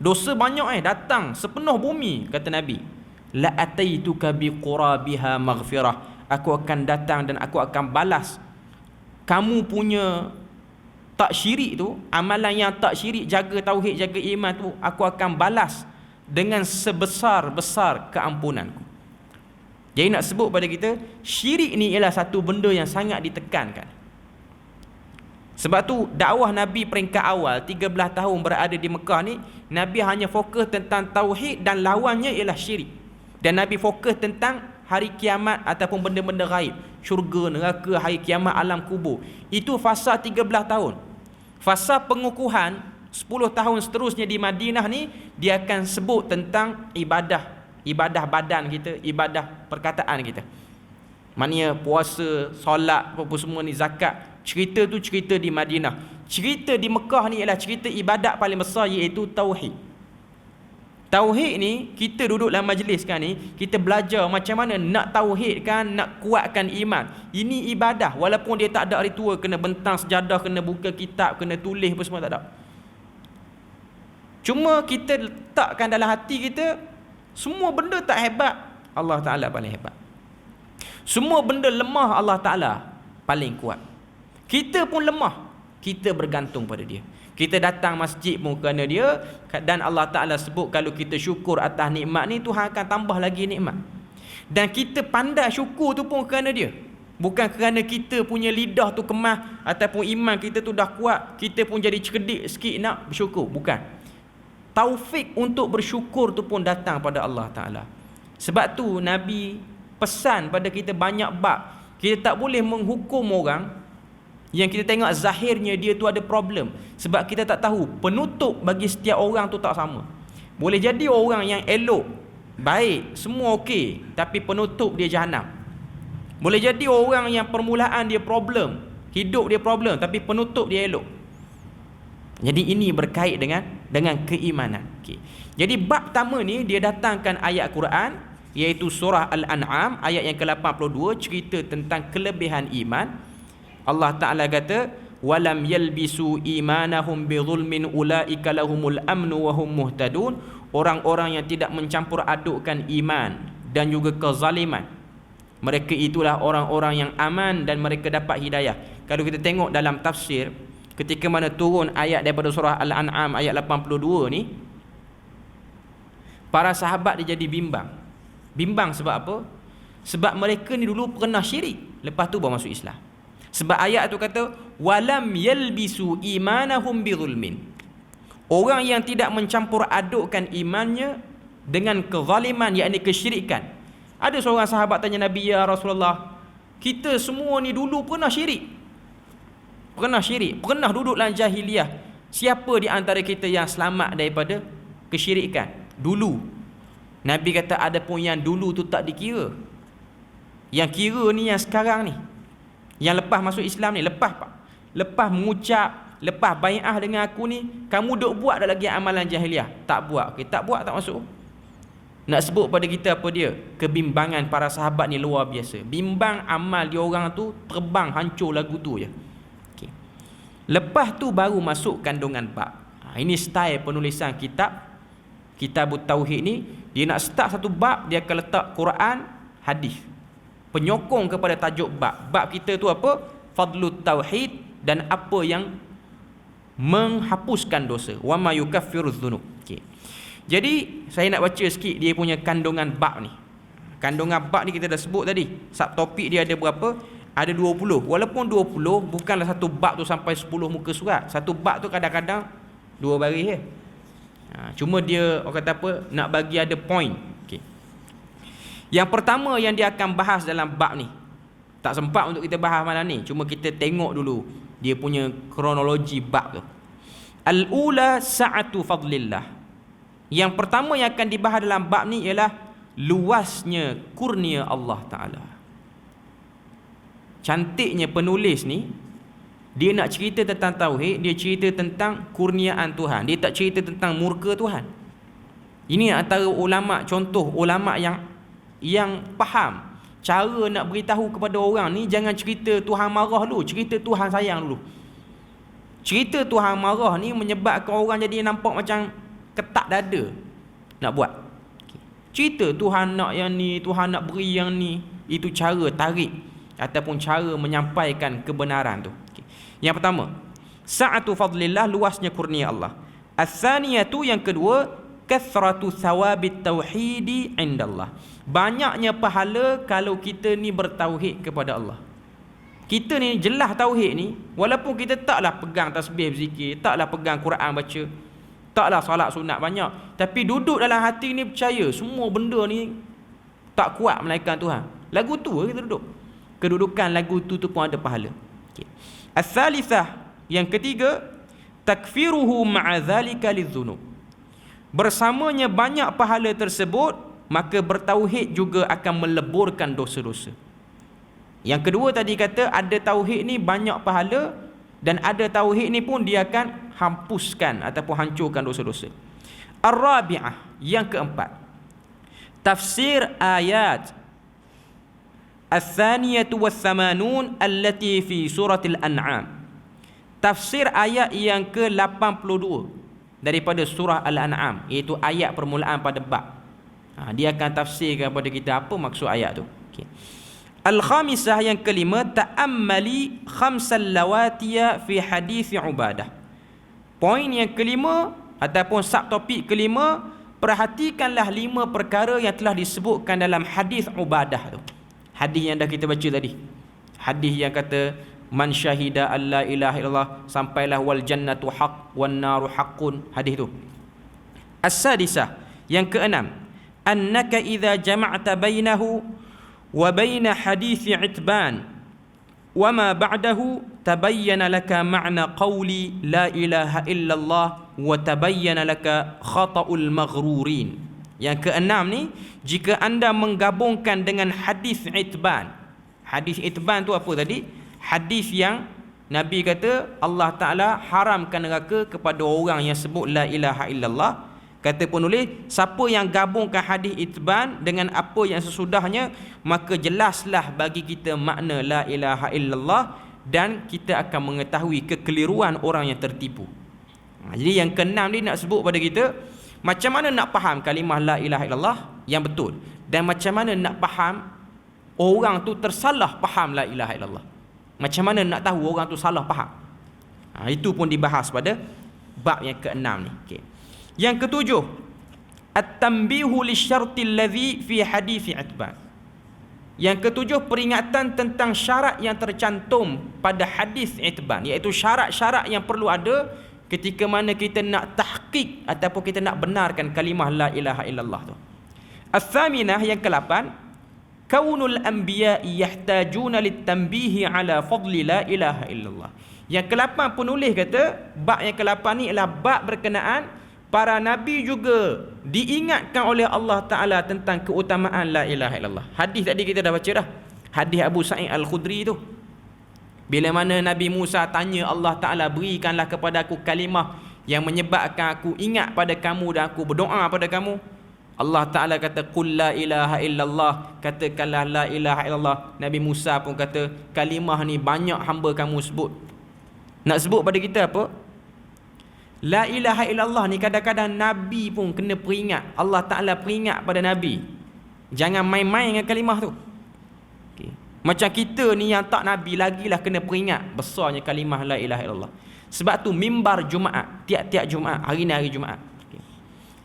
Dosa banyak datang sepenuh bumi, kata Nabi. La ataituka bi qurabiha maghfirah, aku akan datang dan aku akan balas kamu punya tak syirik tu, amalan yang tak syirik, jaga tauhid, jaga iman tu, aku akan balas dengan sebesar-besar keampunanku. Jadi nak sebut pada kita, syirik ni ialah satu benda yang sangat ditekankan. Sebab tu dakwah Nabi peringkat awal 13 tahun berada di Mekah ni, Nabi hanya fokus tentang tauhid dan lawannya ialah syirik. Dan Nabi fokus tentang hari kiamat ataupun benda-benda gaib, syurga, neraka, hari kiamat, alam kubur. Itu fasa 13 tahun. Fasa pengukuhan 10 tahun seterusnya di Madinah ni, dia akan sebut tentang ibadah badan kita, ibadah perkataan kita. Maknanya puasa, solat, apa semua ni, zakat. Cerita tu cerita di Madinah. Cerita di Mekah ni ialah cerita ibadat paling besar, iaitu tauhid. Tauhid ni, kita duduk dalam majlis kan ni, kita belajar macam mana nak tauhidkan, nak kuatkan iman. Ini ibadah, walaupun dia tak ada ritual, kena bentang sejadah, kena buka kitab, kena tulis apa semua, tak ada. Cuma kita letakkan dalam hati kita, semua benda tak hebat, Allah Ta'ala paling hebat. Semua benda lemah, Allah Ta'ala paling kuat. Kita pun lemah, kita bergantung pada dia. Kita datang masjid pun kerana dia, dan Allah Ta'ala sebut kalau kita syukur atas nikmat ni, Tuhan akan tambah lagi nikmat. Dan kita pandai syukur tu pun kerana dia, bukan kerana kita punya lidah tu kemas ataupun iman kita tu dah kuat, kita pun jadi cerdik sikit nak bersyukur. Bukan. Taufik untuk bersyukur tu pun datang pada Allah Ta'ala. Sebab tu Nabi pesan pada kita banyak bab. Kita tak boleh menghukum orang yang kita tengok zahirnya dia tu ada problem. Sebab kita tak tahu penutup bagi setiap orang tu tak sama. Boleh jadi orang yang elok, baik, semua okey, tapi penutup dia jahanam. Boleh jadi orang yang permulaan dia problem, hidup dia problem, tapi penutup dia elok. Jadi ini berkait dengan keimanan. Okay. Jadi bab pertama ni dia datangkan ayat Quran, iaitu surah Al-An'am ayat yang ke-82, cerita tentang kelebihan iman. Allah Ta'ala kata, walam yalbisu imanahum bizulmin ulaika lahumul amnu wa hum muhtadun. Orang-orang yang tidak mencampur adukkan iman dan juga kezaliman, mereka itulah orang-orang yang aman dan mereka dapat hidayah. Kalau kita tengok dalam tafsir, ketika mana turun ayat daripada surah Al-An'am ayat 82 ni, para sahabat dia jadi bimbang. Bimbang sebab apa? Sebab mereka ni dulu pernah syirik, lepas tu baru masuk Islam. Sebab ayat tu kata walam yalbisu imanahum bizulmin. Orang yang tidak mencampur adukkan imannya dengan kezaliman, yakni kesyirikan. Ada seorang sahabat tanya Nabi, ya Rasulullah, kita semua ni dulu pernah syirik. Pernah duduk dalam jahiliah. Siapa di antara kita yang selamat daripada kesyirikan dulu? Nabi kata ada pun yang dulu tu tak dikira. Yang kira ni yang sekarang ni, yang lepas masuk Islam ni, lepas mengucap, lepas bai'ah dengan aku ni, kamu duk buat dah lagi amalan jahiliah? Tak buat. Okay, tak buat, tak masuk. Nak sebut pada kita apa dia? Kebimbangan para sahabat ni luar biasa. Bimbang amal dia orang tu terbang hancur lagu tu je. Lepas tu baru masuk kandungan bab. Ini style penulisan Kitabut Tauhid ni. Dia nak start satu bab, dia akan letak Quran, hadis, penyokong kepada tajuk bab. Bab kita tu apa? Fadlut Tauhid, dan apa yang menghapuskan dosa. Wa ma yukaffirudz dzunub. Okay. Jadi saya nak baca sikit dia punya kandungan bab ni. Kandungan bab ni kita dah sebut tadi. Subtopik dia ada berapa? Ada 20. Walaupun 20 bukanlah satu bab tu sampai 10 muka surat. Satu bab tu kadang-kadang 2 baris je. Cuma dia orang kata apa, nak bagi ada point. Okay. Yang pertama yang dia akan bahas dalam bab ni, tak sempat untuk kita bahas malam ni, cuma kita tengok dulu dia punya kronologi bab tu. Al-ula sa'atu fadlillah. Yang pertama yang akan dibahas dalam bab ni ialah luasnya kurnia Allah Ta'ala. Cantiknya penulis ni, dia nak cerita tentang tauhid, dia cerita tentang kurniaan Tuhan. Dia tak cerita tentang murka Tuhan. Ini antara ulama, contoh ulama yang faham cara nak beritahu kepada orang ni, jangan cerita Tuhan marah dulu, cerita Tuhan sayang dulu. Cerita Tuhan marah ni menyebabkan orang jadi nampak macam ketak dada nak buat. Cerita Tuhan nak yang ni, Tuhan nak beri yang ni, itu cara tarik ataupun cara menyampaikan kebenaran tu. Yang pertama, sa'atu fadlillah, luasnya kurnia Allah. As-saniyatu, yang kedua, kathratu thawabit tauhidi indallah, banyaknya pahala kalau kita ni bertauhid kepada Allah. Kita ni jelas tauhid ni, walaupun kita taklah pegang tasbih berzikir, taklah pegang Quran baca, taklah solat sunat banyak, tapi duduk dalam hati ni percaya semua benda ni tak kuat melainkan Tuhan. Lagu tu kita duduk. Kedudukan lagu tu pun ada pahala. Okay. As-salisah, yang ketiga, takfiruhu ma'a dhalika lidzunub. Bersamanya banyak pahala tersebut, maka bertauhid juga akan meleburkan dosa-dosa. Yang kedua tadi kata ada tauhid ni banyak pahala, dan ada tauhid ni pun dia akan hampuskan ataupun hancurkan dosa-dosa. Ar-rabi'ah, yang keempat, tafsir ayat Al-thaniyatu wa-thamanun allati fi suratil An'am. Tafsir ayat yang ke-82 daripada surah Al-An'am, iaitu ayat permulaan pada bab. Dia akan tafsirkan kepada kita apa maksud ayat tu. Okay. Al-khamisah, yang kelima, ta'ammali khamsal lawatiya fi hadis Ubadah. Poin yang kelima ataupun subtopik kelima, perhatikanlah 5 perkara yang telah disebutkan dalam hadis Ubadah tu. Hadis yang dah kita baca tadi. Hadis yang kata man syahida alla ilaha illallah sampailah wal jannatu haq wan naru haqqun. Hadis tu. As-sadisah, yang keenam, annaka idza jama'ta bainahu wa baina hadis Itban wa ma ba'dahu tabayyana laka ma'na qawli la ilaha illallah wa tabayyana laka khata'ul maghrurin. Yang keenam ni, jika anda menggabungkan dengan hadis Itban. Hadis Itban tu apa tadi? Hadis yang Nabi kata Allah Ta'ala haramkan neraka kepada orang yang sebut la ilaha illallah. Kata penulis, siapa yang gabungkan hadis Itban dengan apa yang sesudahnya, maka jelaslah bagi kita makna la ilaha illallah, dan kita akan mengetahui kekeliruan orang yang tertipu. Jadi yang keenam ni nak sebut pada kita macam mana nak faham kalimah la ilaha illallah yang betul, dan macam mana nak faham orang tu tersalah faham la ilaha illallah. Macam mana nak tahu orang tu salah faham. Itu pun dibahas pada bab yang keenam ni. Okay. Yang ketujuh, at-tanbihu lisyarti alladhi fi hadis Itban. Yang ketujuh, peringatan tentang syarat yang tercantum pada hadis Itban, iaitu syarat-syarat yang perlu ada ketika mana kita nak tahqiq ataupun kita nak benarkan kalimah la ilaha illallah tu. As-saminah, yang ke-8, kaunul anbiya'i yahtajuna litanbihi ala fadli la ilaha illallah. Yang ke-8 penulis kata, bab yang ke-8 ni ialah bab berkenaan para nabi juga diingatkan oleh Allah Ta'ala tentang keutamaan la ilaha illallah. Hadis tadi kita dah baca dah. Hadis Abu Sa'id Al-Khudri tu. Bila mana Nabi Musa tanya Allah Ta'ala, berikanlah kepada aku kalimah yang menyebabkan aku ingat pada kamu dan aku berdoa pada kamu. Allah Ta'ala kata, qul la ilaha illallah, katakanlah la ilaha illallah. Nabi Musa pun kata, kalimah ni banyak hamba kamu sebut. Nak sebut pada kita apa? La ilaha illallah ni kadang-kadang Nabi pun kena peringat. Allah Ta'ala peringat pada Nabi, jangan main-main dengan kalimah tu. Okay. Macam kita ni yang tak Nabi lagilah kena peringat besarnya kalimah la ilaha illallah. Sebab tu mimbar Jumaat, tiap-tiap Jumaat, hari ni hari Jumaat, okay,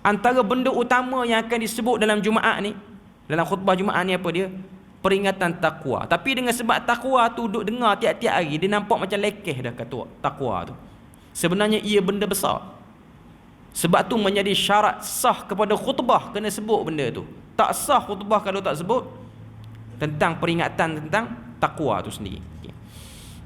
antara benda utama yang akan disebut dalam Jumaat ni, dalam khutbah Jumaat ni apa dia? Peringatan takwa. Tapi dengan sebab takwa tu duduk dengar tiap-tiap hari, dia nampak macam lekeh dah kata takwa tu. Sebenarnya ia benda besar. Sebab tu menjadi syarat sah kepada khutbah, kena sebut benda tu. Tak sah khutbah kalau tak sebut tentang peringatan tentang takwa tu sendiri.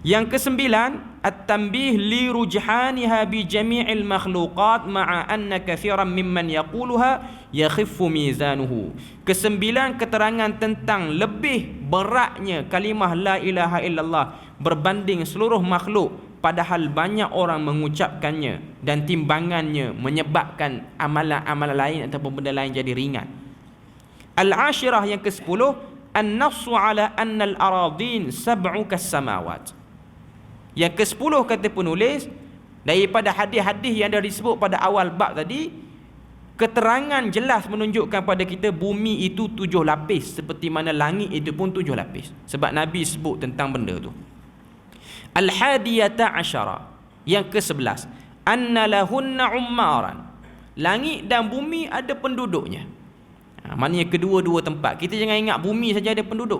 Yang kesembilan, at-tanbih li rujhaniha bi jami'il makhluqat ma'a anna kathiran mimman yaquluha yakhiffu mizanuhu. Kesembilan, keterangan tentang lebih beratnya kalimah la ilaha illallah berbanding seluruh makhluk, padahal banyak orang mengucapkannya dan timbangannya menyebabkan amalan-amalan lain ataupun benda lain jadi ringan. Al-ashirah, yang ke-10, an-nassu ala anna al-aradin sab'u kas-samawat. Yang ke-10 kata penulis, daripada hadis-hadis yang dah disebut pada awal bab tadi, keterangan jelas menunjukkan pada kita bumi itu 7 lapis, seperti mana langit itu pun 7 lapis. Sebab Nabi sebut tentang benda tu. Al-hadiyata asyara, yang ke-11, anna lahunna ummaran, langit dan bumi ada penduduknya. Maknanya kedua-dua tempat. Kita jangan ingat bumi saja ada penduduk,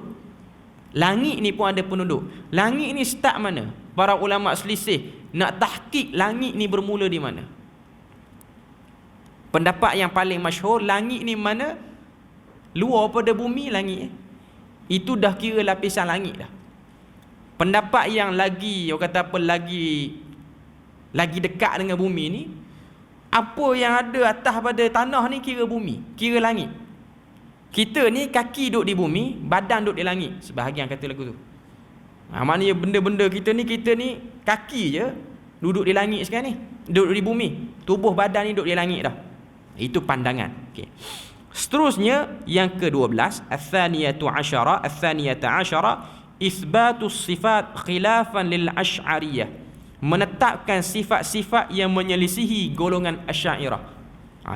langit ni pun ada penduduk. Langit ni start mana? Para ulama selisih nak tahqiq langit ni bermula di mana. Pendapat yang paling masyhur, langit ni mana? Luar pada bumi langit. Itu dah kira lapisan langit dah. Pendapat yang lagi, orang kata apa, lagi dekat dengan bumi ni, apa yang ada atas pada tanah ni kira bumi, kira langit. Kita ni kaki duduk di bumi, badan duduk di langit. Sebahagian kata lagu tu. Maknanya benda-benda kita ni kaki je duduk di langit sekarang ni, duduk di bumi. Tubuh badan ni duduk di langit dah. Itu pandangan. Okay. Seterusnya yang ke-12, al-thaniyata asyara isbatus sifat khilafan lil asy'ariyah, menetapkan sifat-sifat yang menyelisihi golongan Asy'ariyah.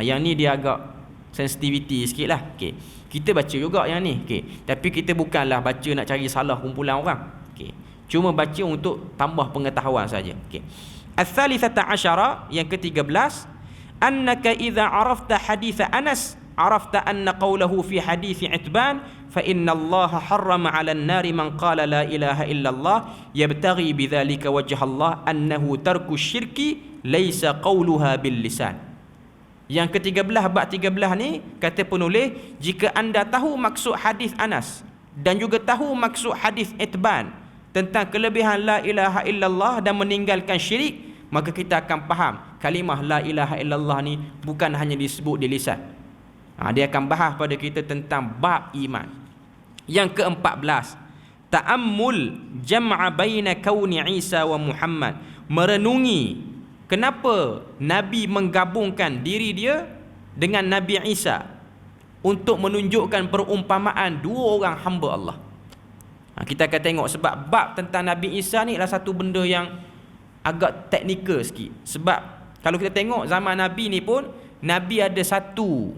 Yang ni dia agak sensitivity sikit lah. Okay. Kita baca juga yang ni. Okay. Tapi kita bukanlah baca nak cari salah kumpulan orang. Okay. Cuma baca untuk tambah pengetahuan saja. Okay. Al-thalithata asyara, yang ke-13, annaka idza arafta hadits Anas arafta anna qawlahu fi hadits Itban fa inna Allah harrama 'ala an-nari man qala la ilaha illallah yabtaghi bidzalika wajha Allah annahu tarku syirki laisa qawluha bil lisan. Yang ke-13, bab 13 ni kata penulis, jika anda tahu maksud hadis Anas dan juga tahu maksud hadis Itban tentang kelebihan la ilaha illallah dan meninggalkan syirik, maka kita akan faham kalimah la ilaha illallah ni bukan hanya disebut di lisan. Dia akan bahas pada kita tentang bab iman. Yang ke-14, ta'ammul jam'a baina kauni Isa wa Muhammad, merenungi kenapa Nabi menggabungkan diri dia dengan Nabi Isa untuk menunjukkan perumpamaan dua orang hamba Allah. Kita akan tengok sebab bab tentang Nabi Isa ni adalah satu benda yang agak teknikal sikit. Sebab kalau kita tengok zaman Nabi ni pun, Nabi ada satu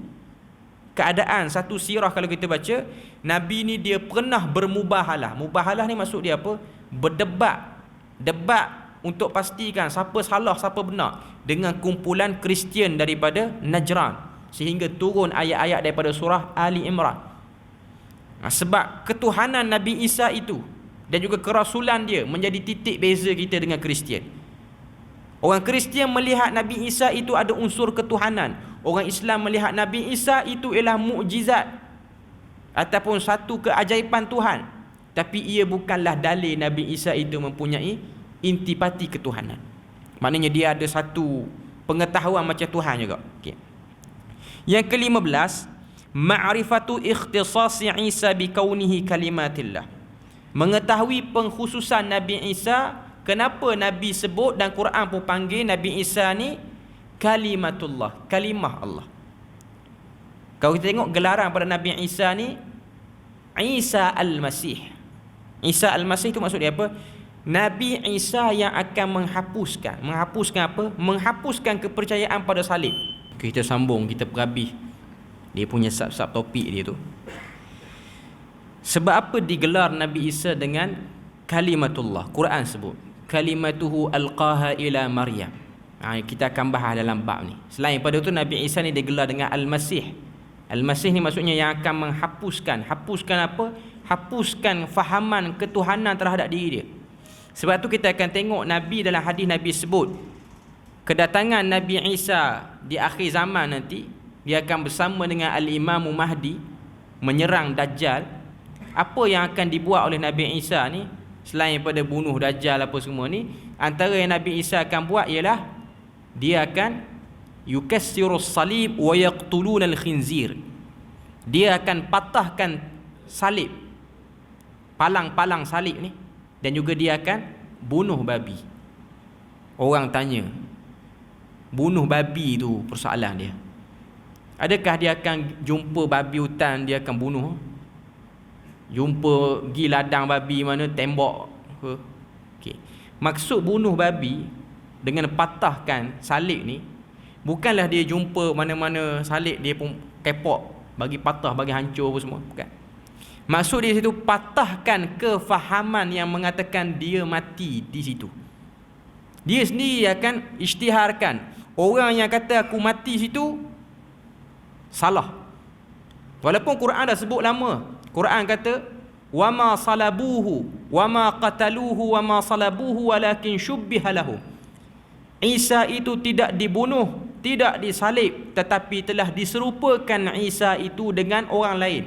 keadaan, satu sirah kalau kita baca, Nabi ni dia pernah bermubahalah. Mubahalah ni maksud dia apa? Debat untuk pastikan siapa salah, siapa benar, dengan kumpulan Kristian daripada Najran, sehingga turun ayat-ayat daripada surah Ali Imran. Sebab ketuhanan Nabi Isa itu dan juga kerasulan dia menjadi titik beza kita dengan Kristian. Orang Kristian melihat Nabi Isa itu ada unsur ketuhanan. Orang Islam melihat Nabi Isa itu ialah mukjizat ataupun satu keajaiban Tuhan. Tapi ia bukanlah dalil Nabi Isa itu mempunyai intipati ketuhanan. Maknanya dia ada satu pengetahuan macam Tuhan juga. Okay. Yang ke-15, ma'rifatu ikhtisasi Isa bikaunihi kalimatillah, mengetahui pengkhususan Nabi Isa. Kenapa Nabi sebut dan Quran pun panggil Nabi Isa ni kalimatullah, kalimah Allah. Kalau kita tengok gelaran pada Nabi Isa ni, Isa Al-Masih. Isa Al-Masih itu maksud dia apa? Nabi Isa yang akan menghapuskan apa? Menghapuskan kepercayaan pada salib. Kita sambung, kita perhabis dia punya sub topik dia tu. Sebab apa digelar Nabi Isa dengan kalimatullah? Quran sebut kalimatuhu alqaha ila Maryam. Kita akan bahas dalam bab ni. Selain pada itu, Nabi Isa ni digelar dengan Al-Masih. Al-Masih ni maksudnya yang akan menghapuskan. Hapuskan apa? Hapuskan fahaman ketuhanan terhadap diri dia. Sebab tu kita akan tengok Nabi dalam hadis, Nabi sebut kedatangan Nabi Isa di akhir zaman nanti, dia akan bersama dengan Al-Imam Mahdi menyerang Dajjal. Apa yang akan dibuat oleh Nabi Isa ni, selain pada bunuh Dajjal apa semua ni, antara yang Nabi Isa akan buat ialah dia akan yukassirus salib wa yaqtuluna al-khinzir. Dia akan patahkan salib, palang-palang salib ni, dan juga dia akan bunuh babi. Orang tanya, bunuh babi tu persoalan dia. Adakah dia akan jumpa babi hutan dia akan bunuh? Jumpa pergi ladang babi mana tembak ke. Okey. Maksud bunuh babi dengan patahkan salib ni bukanlah dia jumpa mana-mana salib dia pun kepok, bagi patah, bagi hancur apa semua, bukan. Maksud dia situ patahkan kefahaman yang mengatakan dia mati di situ. Dia sendiri akan isytiharkan orang yang kata aku mati situ salah. Walaupun Quran dah sebut lama. Quran kata wama salabuhu wama qataluhu wama salabuhu walakin syubbiha lahum. Isa itu tidak dibunuh, tidak disalib, tetapi telah diserupakan Isa itu dengan orang lain.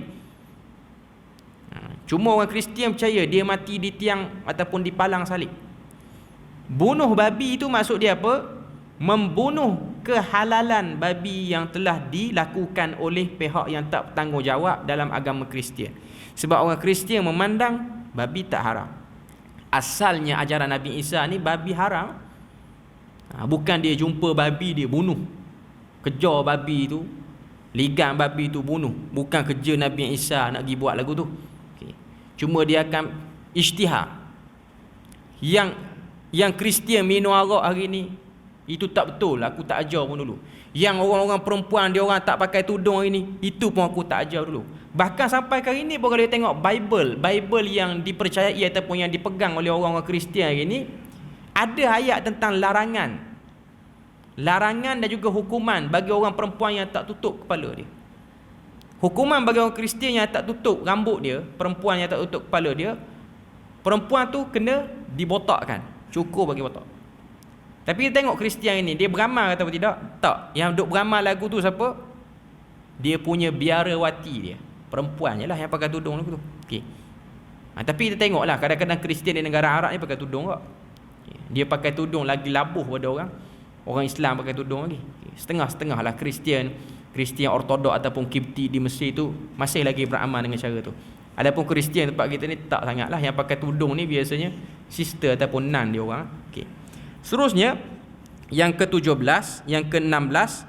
Cuma orang Kristian percaya dia mati di tiang ataupun di palang salib. Bunuh babi itu maksud dia apa? Membunuh kehalalan babi yang telah dilakukan oleh pihak yang tak bertanggungjawab dalam agama Kristian. Sebab orang Kristian memandang babi tak haram. Asalnya ajaran Nabi Isa ni babi haram. Bukan dia jumpa babi dia bunuh. Kejar babi tu, ligan babi tu bunuh. Bukan kerja Nabi Isa nak pergi buat lagu tu. Okay. Cuma dia akan isytihar. Yang Kristian minum arak hari ni itu tak betul, aku tak ajar pun dulu. Yang orang-orang perempuan dia orang tak pakai tudung hari ni, itu pun aku tak ajar dulu. Bahkan sampai hari ni pun kalau dia tengok Bible yang dipercayai ataupun yang dipegang oleh orang-orang Kristian hari ni, ada ayat tentang larangan dan juga hukuman bagi orang perempuan yang tak tutup kepala dia. Hukuman bagi orang Kristian yang tak tutup rambut dia, perempuan yang tak tutup kepala dia, perempuan tu kena dibotakkan, cukur bagi botak. Tapi kita tengok Kristian ini, dia beramal atau tidak? Tak. Yang duk beramal lagu tu siapa? Dia punya biarawati dia. Perempuan je lah yang pakai tudung lagu tu. Okay. Tapi kita tengoklah, kadang-kadang Kristian di negara Arab ni pakai tudung tak? Okay. Dia pakai tudung lagi labuh pada orang Islam pakai tudung lagi. Okay. Setengah-setengah lah Kristian Ortodok ataupun Kipti di Mesir tu masih lagi beramal dengan cara tu. Adapun Kristian tempat kita ni tak sangat lah. Yang pakai tudung ni biasanya sister ataupun nun dia orang. Okay. Seterusnya yang ke-17, yang ke-16,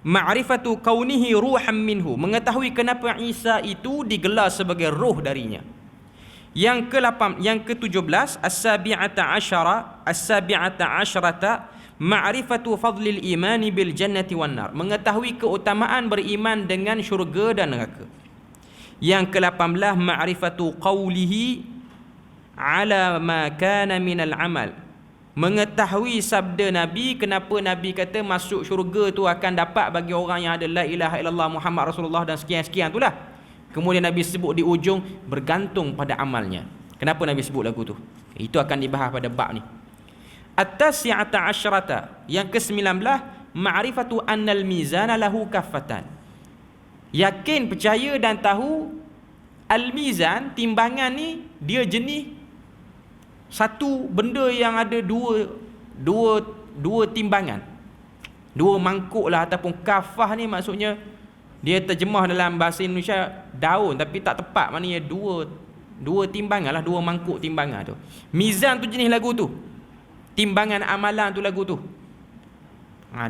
ma'rifatu kaunihi ruhan minhu, mengetahui kenapa Isa itu digelar sebagai roh darinya. Yang ke-17, as-sabi'ata asyrata ma'rifatu fadlil imani bil jannati wan nar, mengetahui keutamaan beriman dengan syurga dan neraka. Yang ke-18, ma'rifatu qawlihi ala ma kana minal amal, mengetahui sabda Nabi, kenapa Nabi kata masuk syurga tu akan dapat bagi orang yang ada la ilaha illallah Muhammad Rasulullah dan sekian-sekian itulah. Kemudian Nabi sebut di ujung bergantung pada amalnya. Kenapa Nabi sebut lagu tu? Itu akan dibahas pada bab ni. At-tasi'ata asyrata, yang ke-19, ma'rifatu annal mizana lahu kaffatan, yakin, percaya dan tahu al-mizan, timbangan ni dia jenis satu benda yang ada dua timbangan, dua mangkuk lah, ataupun kafah ni maksudnya dia terjemah dalam bahasa Indonesia daun tapi tak tepat, maknanya dua timbangan lah, dua mangkuk timbangan tu. Mizan tu jenis lagu tu, timbangan amalan tu lagu tu.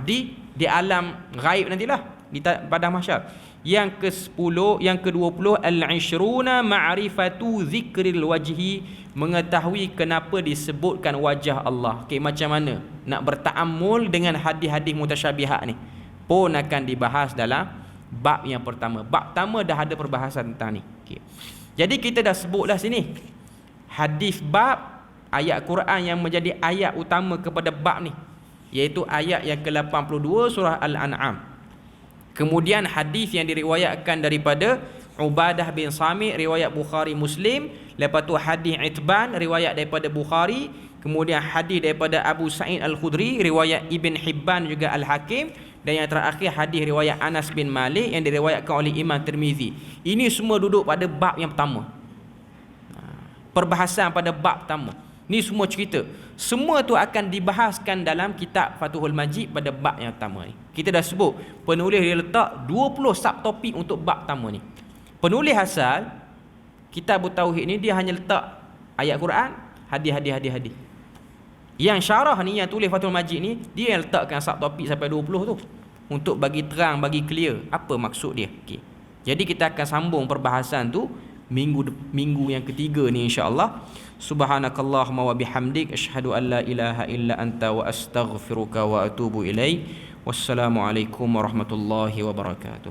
Di alam ghaib nantilah, di padang mahsyar. Yang ke-10, yang ke-20, al-ishruna ma'rifatu zikril wajhi, mengetahui kenapa disebutkan wajah Allah. Okay, macam mana nak berta'ammul dengan hadis-hadis mutasyabihat ni pun akan dibahas dalam bab yang pertama. Bab pertama dah ada perbahasan tentang ni. Okay. Jadi kita dah sebutlah sini hadis bab ayat Quran yang menjadi ayat utama kepada bab ni, iaitu ayat yang ke-82 surah Al-An'am. Kemudian hadis yang diriwayatkan daripada Ubadah bin Samit, riwayat Bukhari Muslim. Lepas tu hadis Itban, riwayat daripada Bukhari. Kemudian hadis daripada Abu Sa'id Al-Khudri, riwayat Ibn Hibban juga Al-Hakim. Dan yang terakhir hadis riwayat Anas bin Malik yang diriwayatkan oleh Imam Tirmizi. Ini semua duduk pada bab yang pertama. Perbahasan pada bab pertama. Ni semua cerita. Semua tu akan dibahaskan dalam kitab Fathul Majid pada bab yang pertama ni. Kita dah sebut, penulis dia letak 20 subtopik untuk bab pertama ni. Penulis asal kitab Tauhid ni dia hanya letak ayat Quran, hadis. Yang syarah ni, yang tulis Fathul Majid ni, dia yang letakkan subtopik sampai 20 tu untuk bagi terang, bagi clear apa maksud dia. Okay. Jadi kita akan sambung perbahasan tu minggu yang ketiga ni insya-Allah. Subhanakallahumma wa bihamdik asyhadu an la ilaha illa anta wa astaghfiruka wa atubu ilaik. Wassalamualaikum warahmatullahi wabarakatuh.